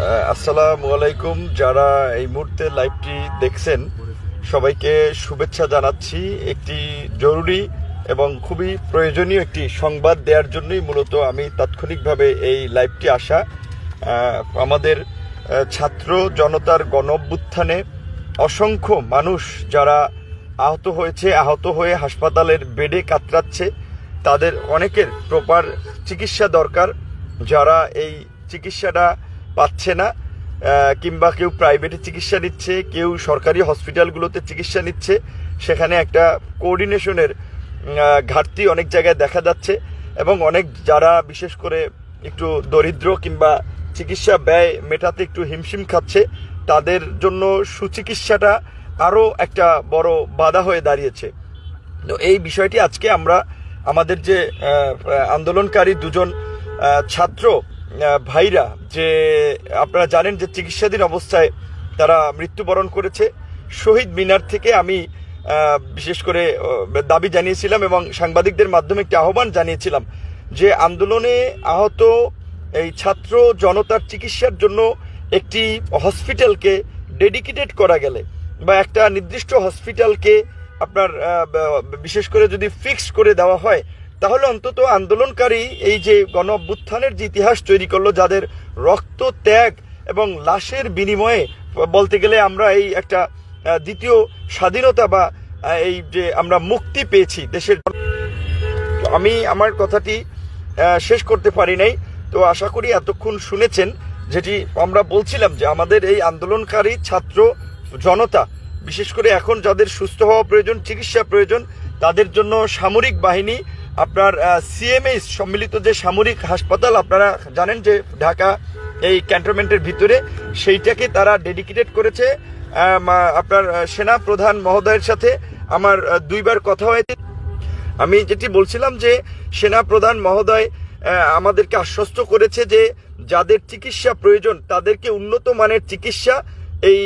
আসসালামু আলাইকুম। যারা এই মুহূর্তে লাইভটি দেখছেন সবাইকে শুভেচ্ছা জানাচ্ছি। একটি জরুরি এবং খুবই প্রয়োজনীয় একটি সংবাদ দেওয়ার জন্যই মূলত আমি তাৎক্ষণিকভাবে এই লাইভটি আসা। আমাদের ছাত্র জনতার গণঅভ্যুত্থানে অসংখ্য মানুষ যারা আহত হয়ে হাসপাতালের বেডে কাতরাচ্ছে, তাদের অনেকের প্রপার চিকিৎসা দরকার। যারা এই চিকিৎসাটা পাচ্ছে না, কিংবা কেউ প্রাইভেটে চিকিৎসা নিচ্ছে, কেউ সরকারি হসপিটালগুলোতে চিকিৎসা নিচ্ছে, সেখানে একটা কোঅর্ডিনেশনের ঘাটতি অনেক জায়গায় দেখা যাচ্ছে। এবং অনেক যারা বিশেষ করে একটু দরিদ্র কিংবা চিকিৎসা ব্যয় মেটাতে একটু হিমশিম খাচ্ছে, তাদের জন্য সুচিকিৎসাটা আরও একটা বড় বাধা হয়ে দাঁড়িয়েছে। তো এই বিষয়টি আজকে আমরা আমাদের যে আন্দোলনকারী দুজন ছাত্র ভাইরা, যে আপনারা জানেন যে চিকিৎসাধীন অবস্থায় তারা মৃত্যুবরণ করেছে, শহীদ মিনার থেকে আমি বিশেষ করে দাবি জানিয়েছিলাম এবং সাংবাদিকদের মাধ্যমে একটি আহ্বান জানিয়েছিলাম যে আন্দোলনে আহত এই ছাত্র জনতার চিকিৎসার জন্য একটি হসপিটালকে ডেডিকেটেড করা গেলে বা একটা নির্দিষ্ট হসপিটালকে আপনার বিশেষ করে যদি ফিক্সড করে দেওয়া হয়, তাহলে অন্তত আন্দোলনকারী এই যে গণ অভ্যুত্থানের যে ইতিহাস তৈরি করলো, যাদের রক্ত ত্যাগ এবং লাশের বিনিময়ে বলতে গেলে আমরা এই একটা দ্বিতীয় স্বাধীনতা বা এই যে আমরা মুক্তি পেয়েছি দেশের। আমি আমার কথাটি শেষ করতে পারি নাই, তো আশা করি এতক্ষণ শুনেছেন। যেটি আমরা বলছিলাম যে আমাদের এই আন্দোলনকারী ছাত্র জনতা, বিশেষ করে এখন যাদের সুস্থ হওয়া প্রয়োজন, চিকিৎসা প্রয়োজন, তাদের জন্য সামরিক বাহিনী আপনার সিএমএইচ সম্মিলিত যে সামরিক হাসপাতাল আপনারা জানেন যে ঢাকা এই ক্যান্টনমেন্টের ভিতরে, সেইটাকে তারা ডেডিকেটেড করেছে। আপনার সেনা প্রধান মহোদয়ের সাথে আমার দুইবার কথা হয়েছে। আমি যেটি বলছিলাম যে সেনা প্রধান মহোদয় আমাদেরকে আশ্বস্ত করেছে যে যাদের চিকিৎসা প্রয়োজন তাদেরকে উন্নত মানের চিকিৎসা এই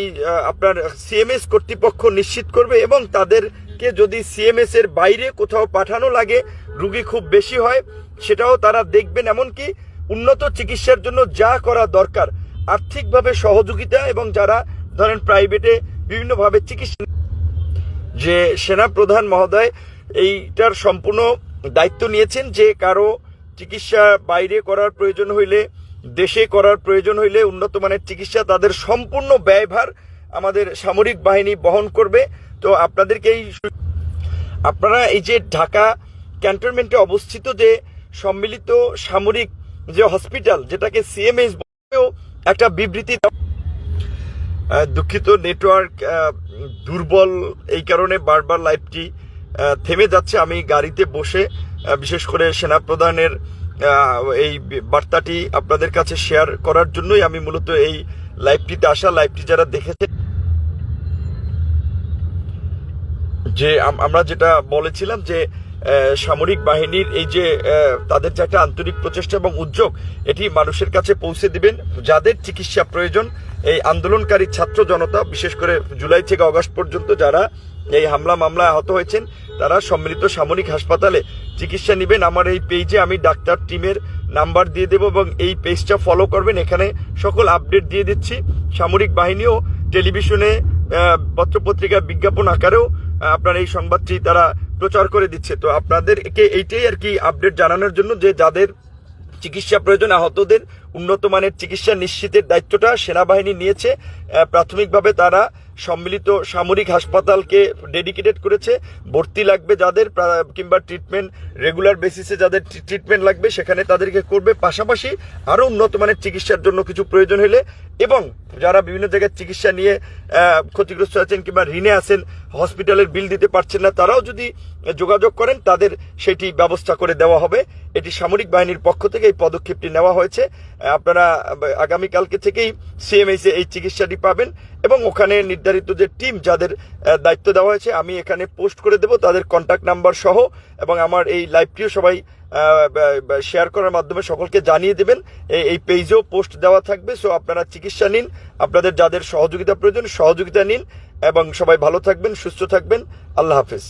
আপনার সিএমএস কর্তৃপক্ষ নিশ্চিত করবে, এবং তাদেরকে যদি সিএমএস এর বাইরে কোথাও পাঠানো লাগে, রুগী খুব বেশি হয়, সেটাও তারা দেখবেন। এমনকি উন্নত চিকিৎসার জন্য যা করা দরকার আর্থিকভাবে সহযোগিতা, এবং যারা ধরেন প্রাইভেটে বিভিন্নভাবে চিকিৎসা, যে সেনা প্রধান মহোদয় এইটার সম্পূর্ণ দায়িত্ব নিয়েছেন যে কারো চিকিৎসা বাইরে করার প্রয়োজন হইলে, দেশে করার প্রয়োজন হইলে উন্নত মানের চিকিৎসা তাদের সম্পূর্ণ ব্যয়ভার আমাদের সামরিক বাহিনী বহন করবে। তো আপনারা এই যে ঢাকা ক্যান্টনমেন্টে অবস্থিত যে সম্মিলিত সামরিক যে হসপিটাল, যেটাকে সিএমএইচ বলেও একটা বিবৃতি, দুঃখিত নেটওয়ার্ক দুর্বল, এই কারণে বারবার লাইভটি থেমে যাচ্ছে। আমি গাড়িতে বসে বিশেষ করে সেনাপ্রধানের এই বার্তাটি আপনাদের কাছে শেয়ার করার জন্যই আমি মূলত এই লাইভটিতে আসা। লাইভটি যারা দেখেছে, যে আমরা যেটা বলেছিলাম যে সামরিক বাহিনীর এই যে তাদের যে একটা আন্তরিক প্রচেষ্টা এবং উদ্যোগ, এটি মানুষের কাছে পৌঁছে দিবেন। যাদের চিকিৎসা প্রয়োজন, এই আন্দোলনকারী ছাত্র জনতা, বিশেষ করে জুলাই থেকে আগস্ট পর্যন্ত যারা এই হামলা মামলায় আহত হয়েছেন, তারা সম্মিলিত সামরিক হাসপাতালে চিকিৎসা নেবেন। আমার এই পেজে আমি ডাক্তার টিমের নাম্বার দিয়ে দেবো এবং এই পেজটা ফলো করবেন। এখানে সকল আপডেট দিয়ে দিচ্ছি। সামরিক বাহিনীও টেলিভিশনে, পত্রপত্রিকা, বিজ্ঞাপন আকারেও আপনার এই সংবাদটি তারা প্রচার করে দিচ্ছে। তো আপনাদেরকে এইটাই আর কি আপডেট জানানোর জন্য যে যাদের চিকিৎসা প্রয়োজন, আহতদের উন্নত মানের চিকিৎসা নিশ্চিতের দায়িত্বটা সেনাবাহিনী নিয়েছে। প্রাথমিকভাবে তারা সম্মিলিত সামরিক হাসপাতালকে ডেডিকেটেড করেছে। ভর্তি লাগবে যাদের, কিংবা ট্রিটমেন্ট রেগুলার বেসিসে যাদের ট্রিটমেন্ট লাগবে, সেখানে তাদেরকে করবে। পাশাপাশি আরও উন্নত মানের চিকিৎসার জন্য কিছু প্রয়োজন হলে, এবং যারা বিভিন্ন জায়গায় চিকিৎসা নিয়ে ক্ষতিগ্রস্ত আছেন কিংবা ঋণে আছেন, হসপিটালের বিল দিতে পারছেন না, তারাও যদি যোগাযোগ করেন তাদের সেটি ব্যবস্থা করে দেওয়া হবে। এটি সামরিক বাহিনীর পক্ষ থেকে এই পদক্ষেপটি নেওয়া হয়েছে। আপনারা আগামীকালকে থেকেই সিএমএইচে এই চিকিৎসাটি পাবেন, এবং ওখানে নির্ধারিত যে টিম যাদের দায়িত্ব দেওয়া হয়েছে আমি এখানে পোস্ট করে দেব তাদের কন্ট্যাক্ট নাম্বার সহ, এবং আমার এই লাইভটিও সবাই শেয়ার করার মাধ্যমে সকলকে জানিয়ে দেবেন। এই পেজেও পোস্ট দেওয়া থাকবে। সো আপনারা চিকিৎসা নিন, আপনাদের যাদের সহযোগিতা প্রয়োজন সহযোগিতা নিন, এবং সবাই ভালো থাকবেন, সুস্থ থাকবেন। আল্লাহ হাফেজ।